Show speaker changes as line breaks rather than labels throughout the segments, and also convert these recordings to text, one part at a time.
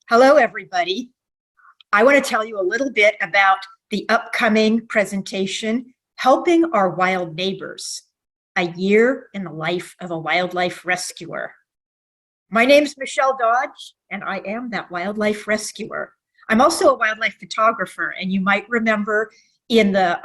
Hello, everybody. I want to tell you a little bit about the upcoming presentation, Helping Our Wild Neighbors, a year in the life of a wildlife rescuer. My name's Michele Dodge, and I am that wildlife rescuer. I'm also a wildlife photographer, and you might remember in the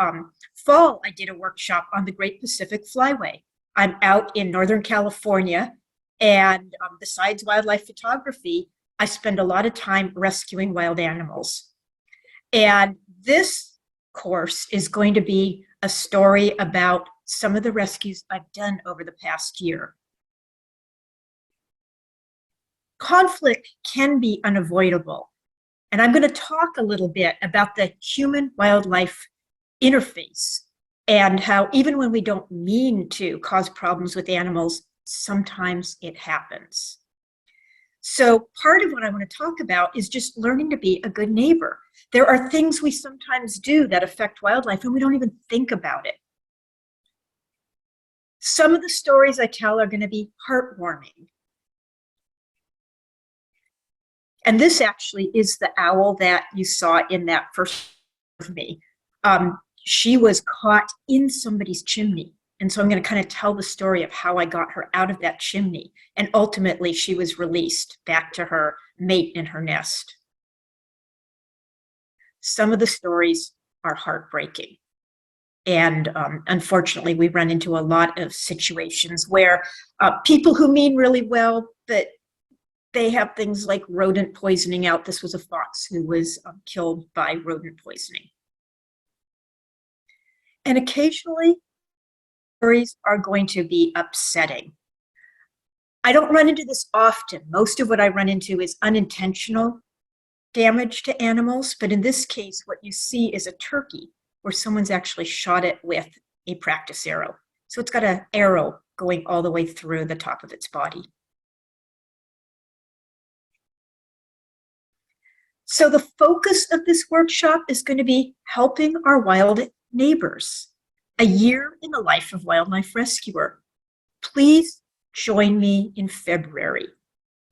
fall, I did a workshop on the Great Pacific Flyway. I'm out in Northern California, and besides wildlife photography, I spend a lot of time rescuing wild animals. And this course is going to be a story about some of the rescues I've done over the past year. Conflict can be unavoidable. And I'm going to talk a little bit about the human-wildlife interface and how even when we don't mean to cause problems with animals, sometimes it happens. So part of what I want to talk about is just learning to be a good neighbor. There are things we sometimes do that affect wildlife and we don't even think about it. Some of the stories I tell are going to be heartwarming. And this actually is the owl that you saw in that first of me. She was caught in somebody's chimney. And so I'm going to kind of tell the story of how I got her out of that chimney. And ultimately, she was released back to her mate in her nest. Some of the stories are heartbreaking. And unfortunately, we run into a lot of situations where people who mean really well, but they have things like rodent poisoning out. This was a fox who was killed by rodent poisoning. And occasionally, stories are going to be upsetting. I don't run into this often. Most of what I run into is unintentional damage to animals, but in this case, what you see is a turkey where someone's actually shot it with a practice arrow. So it's got an arrow going all the way through the top of its body. So the focus of this workshop is going to be helping our wild neighbors. A year in the life of wildlife rescuer. Please join me in February,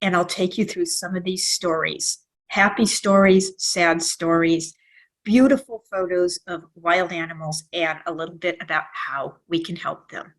and I'll take you through some of these stories. Happy stories, sad stories, beautiful photos of wild animals, and a little bit about how we can help them.